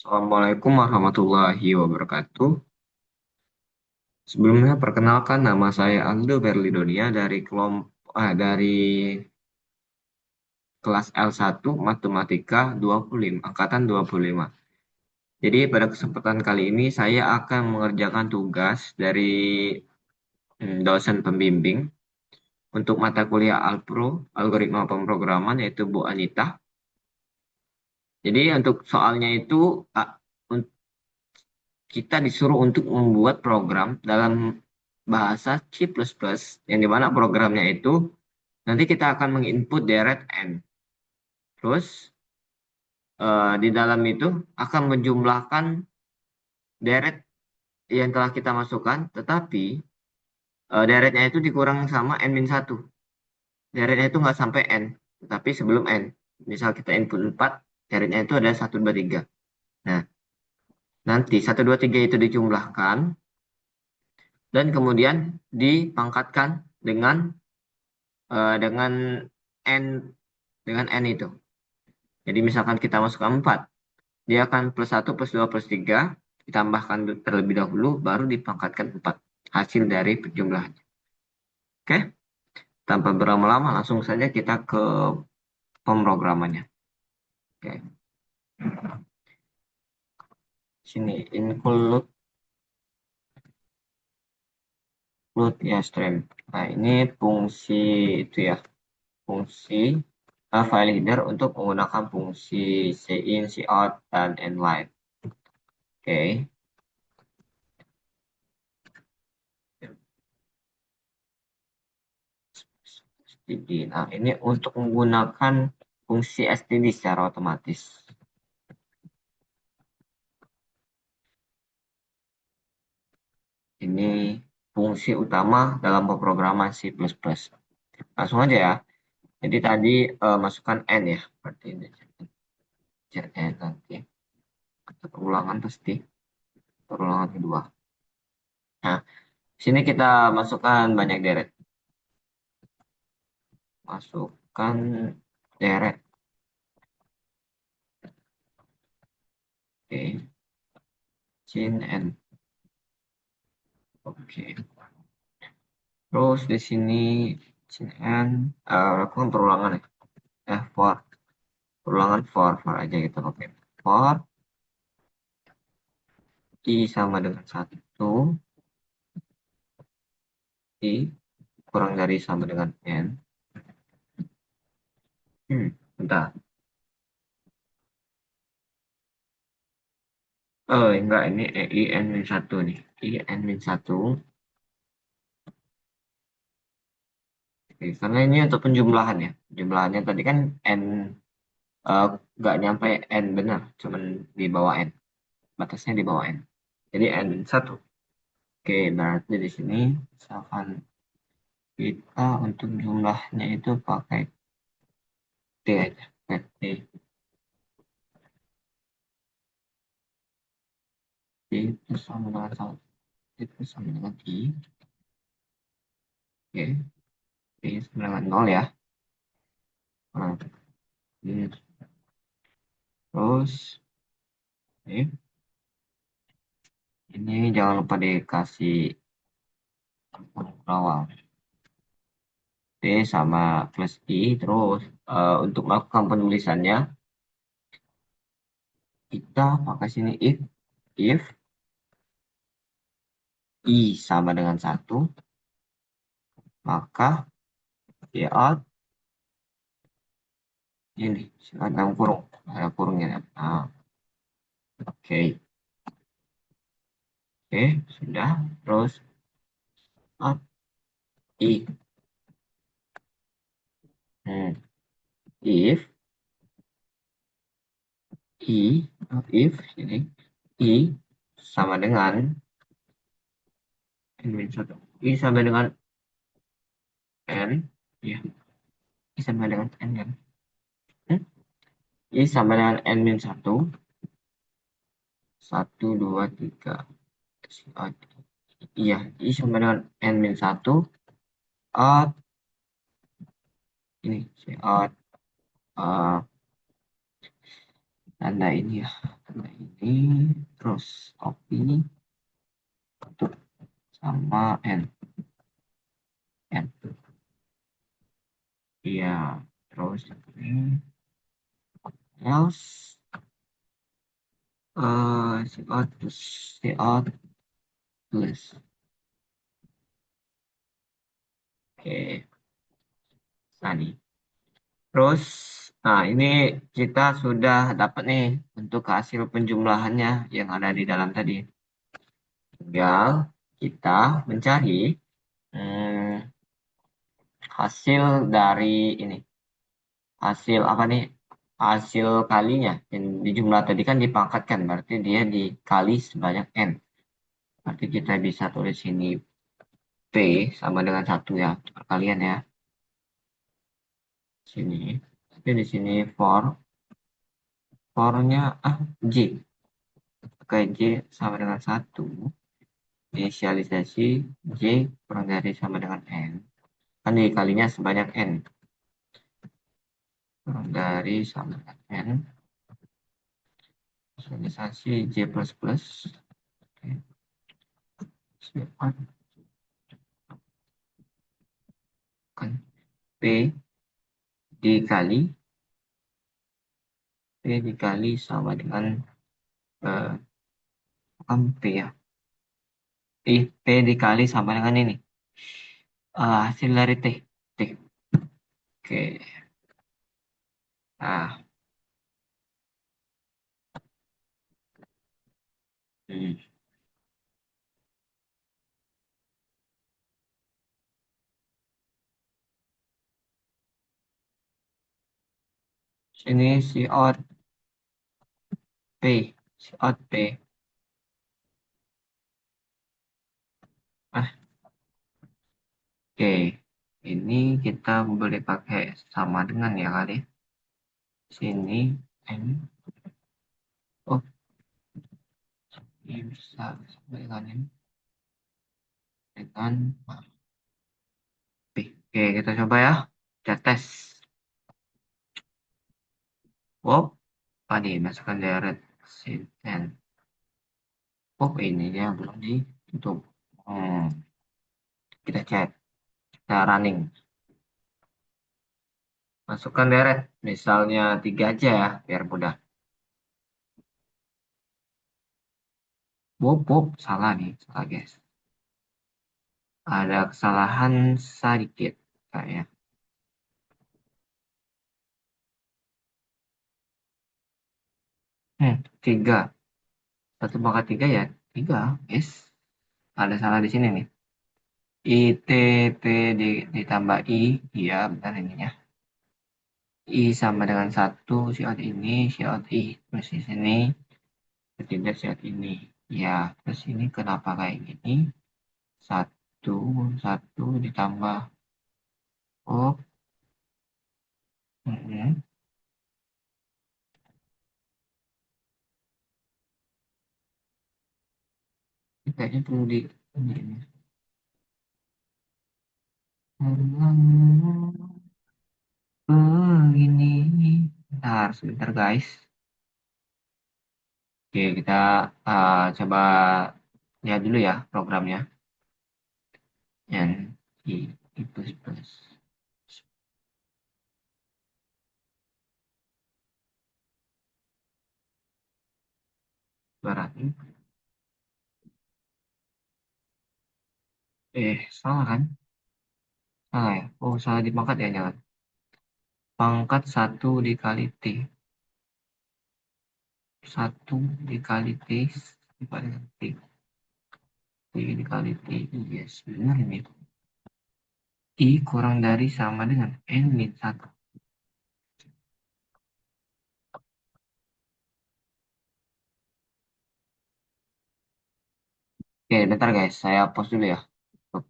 Assalamualaikum warahmatullahi wabarakatuh. Sebelumnya perkenalkan nama saya Aldo Berlidonia dari kelas L1 Matematika 25, angkatan 25. Jadi pada kesempatan kali ini saya akan mengerjakan tugas dari dosen pembimbing untuk mata kuliah Alpro, Algoritma Pemrograman, yaitu Bu Anita. Jadi untuk soalnya itu kita disuruh untuk membuat program dalam bahasa C++ yang dimana programnya itu nanti kita akan menginput deret n. Terus di dalam itu akan menjumlahkan deret yang telah kita masukkan, tetapi deretnya itu dikurang sama n-1. Deretnya itu nggak sampai n, tetapi sebelum n. Misal kita input 4, deretnya itu ada 1, 2, 3. Nah, nanti 1, 2, 3 itu dijumlahkan dan kemudian dipangkatkan dengan n dengan n itu. Jadi misalkan kita masukkan 4, dia akan plus 1, plus 2, plus 3, ditambahkan terlebih dahulu, baru dipangkatkan 4. Hasil dari penjumlahannya. Oke, tanpa berlama-lama langsung saja kita ke pemrogramannya. Oke, sini include ya stream. Nah, ini fungsi itu ya, fungsi file header untuk menggunakan fungsi cin, cout, dan nline. Oke. STD. Nah, ini untuk menggunakan fungsi STD secara otomatis. Ini fungsi utama dalam pemrograman C++. Langsung aja ya. Jadi tadi masukkan N ya. Berarti ini N nanti. Perulangan pasti. Perulangan kedua. Nah, sini kita masukkan banyak deret. Masukkan deret. Oke. Sin N. Oke. Terus di sini sin N. Lakukan perulangan ya. For. Perulangan for aja gitu. Oke. For I sama dengan 1. I kurang dari sama dengan N. Bentar. Oh, enggak. Ini I N-1 nih. I N-1. Oke, karena ini untuk penjumlahan ya. Jumlahannya tadi kan N nggak nyampe N benar. Cuman di bawah N. Batasnya di bawah N. Jadi N-1. Oke, berarti di sini misalkan kita untuk jumlahnya itu pakai T aja. Pakai T. T itu sama dengan 1. T itu sama dengan I. Oke. T sama dengan 0 ya. Nah, ini. Terus, ini jangan lupa dikasih awal. T sama plus I. Terus, untuk melakukan penulisannya, kita pakai sini if I sama dengan 1, maka out ini dalam kurung. Ada kurungnya. Nah, oke. Oke, sudah. Terus, out I. If if ini I sama dengan n-1. I sama dengan n, ya. I sama dengan n kan? I sama dengan n-1. 1, 2, 3. Iya, I sama dengan n-1. Out. Ini, out. Tanda ini ya. Nah, ini terus copy sama n iya terus ini else cout plus oke tadi terus nah ini kita sudah dapat nih untuk hasil penjumlahannya yang ada di dalam tadi tinggal kita mencari hmm, hasil dari ini hasil apa nih hasil kalinya yang di jumlah tadi kan dipangkatkan berarti dia dikali sebanyak n berarti kita bisa tulis sini p sama dengan satu ya perkalian ya sini tapi di sini fornya j oke j sama dengan satu inisialisasi j kurang dari sama dengan n kan dikalinya sebanyak n kurang dari sama dengan n inisialisasi j plus plus oke silakan kan p dikali P dikali sama dengan eh, bukan P ya. P dikali sama dengan ini. Hasil dari T. T. Oke. Nah, hmm. Sini si out P. Si out P. Ah, oke. Ini kita boleh pakai sama dengan ya kali. Sini N. Oh, ini bisa sama dengan ini. Dengan P. Oke, kita coba ya. Kita tes. Wow, tadi masukkan deret. Sin N. Oh, ininya belum ditutup. Hmm, kita cek, kita running. Masukkan deret, misalnya 3 aja ya, biar mudah. Wup, wup, salah nih, salah guys. Ada kesalahan sedikit, kayak. 3. 1/3 ya, 3, guys. Ada salah di sini nih. ITP ditambah I, iya bentar ininya. I sama dengan 1, siot ini, siot I. Terus di sini, tidak siot ini. Ya, terus ini kenapa kayak gini? Satu, satu ditambah. Oh, mm-mm. Kayaknya perlu ini. Begini. Bentar, sebentar guys. Oke, kita coba lihat dulu ya programnya. Yang I plus plus. Berarti, salah kan? Salah ya? Oh, salah di pangkat ya, jangan. Pangkat satu dikali T. Satu dikali T dikali T. T dikali T. Iya, benar ini. I kurang dari sama dengan N min 1. Oke, bentar guys. Saya pause dulu ya. Untuk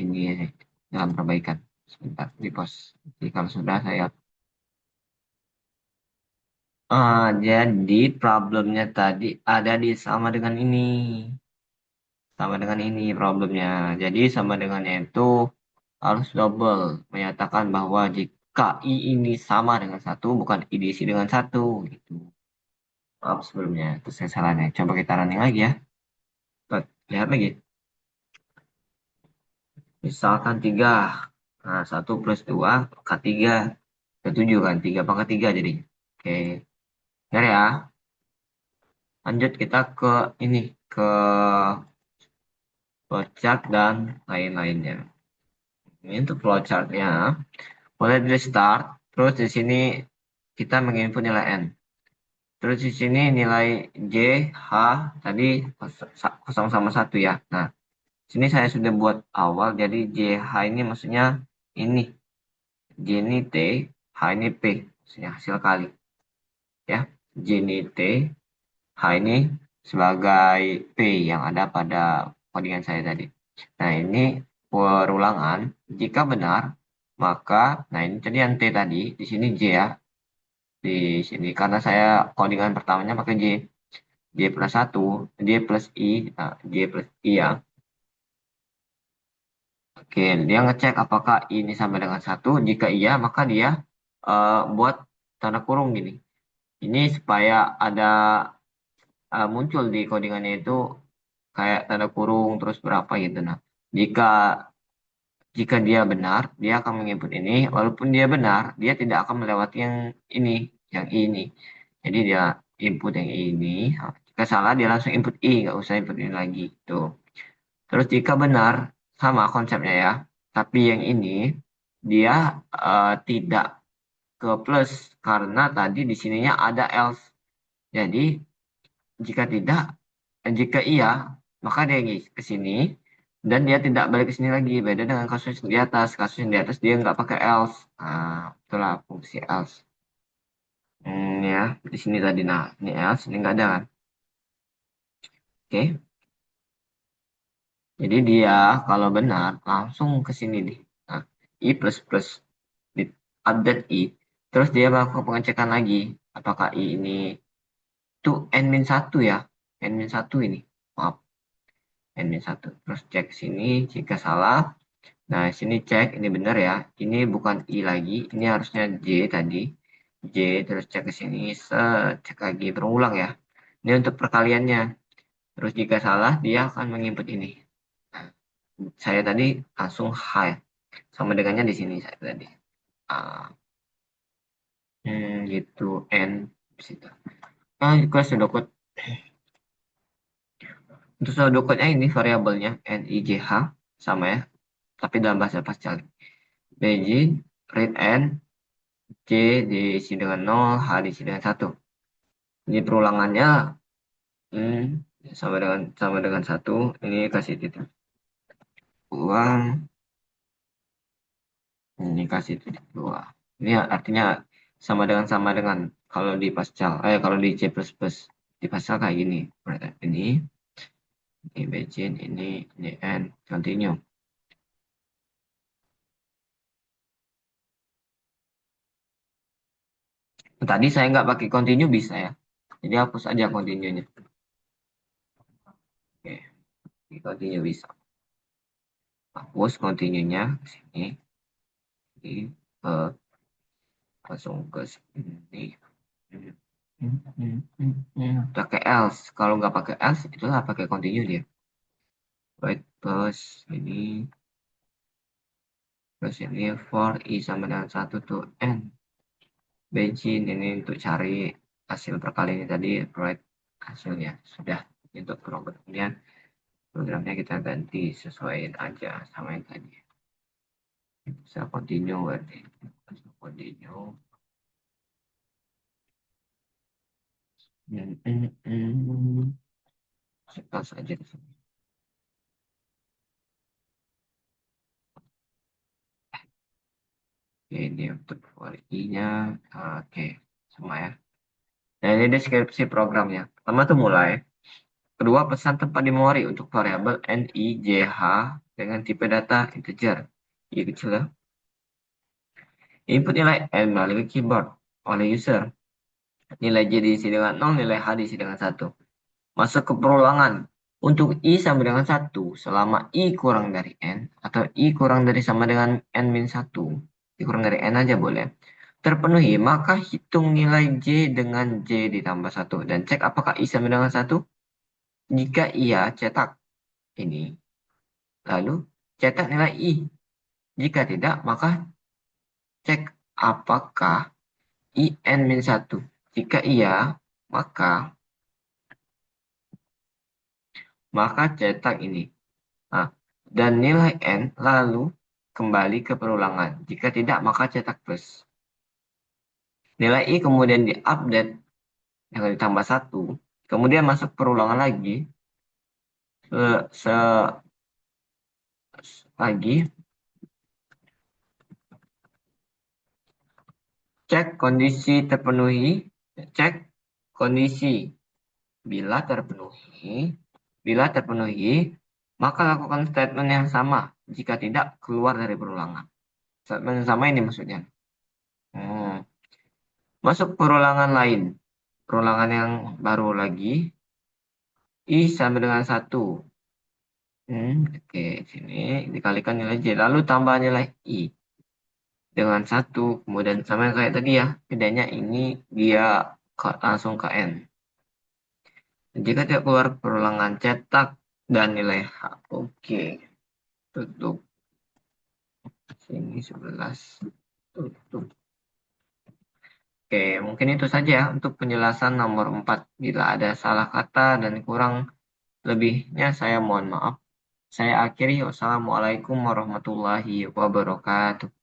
ini dalam perbaikan. Sebentar, di pause. Jadi kalau sudah saya... jadi problemnya tadi ada di sama dengan ini. Sama dengan ini problemnya. Jadi sama dengannya itu harus double. Menyatakan bahwa jika I ini sama dengan satu, bukan I diisi dengan satu. Gitu. Maaf sebelumnya, itu saya salahnya. Coba kita running lagi ya. Lihat lagi. Misalkan 3. Nah, 1 plus 2 pangkat 3. Ke 7 kan. 3 pangkat 3 jadi. Oke. Bentar ya. Lanjut kita ke ini. Ke flowchart dan lain-lainnya. Ini untuk flowchartnya. Mulai dari start. Terus di sini kita menginput nilai N. Terus di sini nilai J, H, tadi kosong sama 1 ya. Nah, sini saya sudah buat awal. Jadi JH ini maksudnya ini. J ini T, H ini P. Maksudnya hasil kali. Ya. J ini T, H ini sebagai P yang ada pada codingan saya tadi. Nah, ini perulangan. Jika benar, maka, nah ini tadi yang T tadi, di sini J ya. Di sini, karena saya codingan pertamanya pakai J. J plus 1, J plus I, nah, J plus I ya. Oke, dia ngecek apakah I ini sama dengan 1. Jika iya, maka dia buat tanda kurung gini. Ini supaya ada muncul di codingannya itu kayak tanda kurung terus berapa gitu. Nah, jika jika dia benar, dia akan menginput ini. Walaupun dia benar, dia tidak akan melewati ini, yang ini. Jadi dia input yang ini. Jika salah, dia langsung input I, nggak usah input ini lagi. Tuh. Terus jika benar, sama konsepnya ya. Tapi yang ini, dia tidak ke plus. Karena tadi di sininya ada else. Jadi, jika tidak, jika iya, maka dia ke sini dan dia tidak balik ke sini lagi. Beda dengan kasus di atas. Kasus yang di atas dia nggak pakai else. Nah, itulah fungsi else. Ya, di sini tadi. Nah, ini else, ini nggak ada kan. Oke, jadi dia kalau benar langsung ke sini nih. Nah, I plus plus di update I. Terus dia melakukan pengecekan lagi. Apakah I ini itu N-1 ya? N-1 ini. Maaf, N-1. Terus cek sini jika salah. Nah, sini cek ini benar ya. Ini bukan I lagi, ini harusnya J tadi. J terus cek ke sini, cek lagi berulang ya. Ini untuk perkaliannya. Terus jika salah dia akan menginput ini. Nah, saya tadi langsung high sama dengannya di sini saya tadi. Ah, gitu N di situ. Ah, juga pseudocode. Untuk pseudocode-nya ini variabelnya N I J H sama ya, tapi dalam bahasa Pascal. Begin, read N, C diisi dengan 0, H diisi dengan 1. Ini perulangannya hmm, sama dengan 1. Ini kasih titik uang, ini kasih titik 2. Ini artinya sama dengan kalau di Pascal, kalau di C++. Di Pascal kayak gini. Ini begin, ini end, continue. Tadi saya nggak pakai continue bisa ya. Jadi hapus aja continue-nya. Oke, di continue bisa. Hapus continue-nya ke sini. Ini langsung ke sini. Pakai else. Kalau nggak pakai else, itulah pakai continue dia. Right, plus ini for i sama dengan 1 tuh n. Bensin ini untuk cari hasil perkalian tadi, right, hasilnya. Sudah, untuk programnya kita ganti sesuaiin aja sama yang tadi. Bisa continue berarti. Bisa continue. Kita saja di sini. Oke, ini untuk quality-nya. Oke, semua ya. Nah, ini deskripsi programnya. Pertama tuh mulai. Kedua, pesan tempat di memori untuk variabel N, I, J, H dengan tipe data integer. I kecil ya. Input nilai N melalui keyboard oleh user. Nilai J diisi dengan 0, nilai H diisi dengan 1. Masuk ke perulangan. Untuk I sama dengan 1, selama I kurang dari N, atau I kurang dari sama dengan N min 1. I kurang dari N aja boleh. terpenuhi, maka hitung nilai J dengan J ditambah satu dan cek apakah I sama dengan satu. Jika iya, cetak ini. Lalu cetak nilai I. Jika tidak, maka cek apakah IN min satu. Jika iya, maka maka cetak ini. Nah, dan nilai N lalu kembali ke perulangan. Jika tidak, maka cetak plus. Nilai I kemudian diupdate dengan ditambah satu. Kemudian masuk perulangan lagi. Se, se- lagi cek kondisi terpenuhi. Cek kondisi bila terpenuhi. Bila terpenuhi, maka lakukan statement yang sama. Jika tidak, keluar dari perulangan. Statement yang sama ini maksudnya. Hmm. Masuk perulangan lain. Perulangan yang baru lagi. I sama dengan satu. Oke, sini dikalikan nilai J. Lalu tambah nilai I dengan satu. Kemudian sama yang kayak tadi ya. Bedanya ini dia langsung ke N. Jika tidak keluar perulangan cetak dan nilai H. Oke, tutup. Sini 11. Tutup. Oke, mungkin itu saja ya untuk penjelasan nomor 4. Bila ada salah kata dan kurang lebihnya saya mohon maaf. Saya akhiri. Wassalamualaikum warahmatullahi wabarakatuh.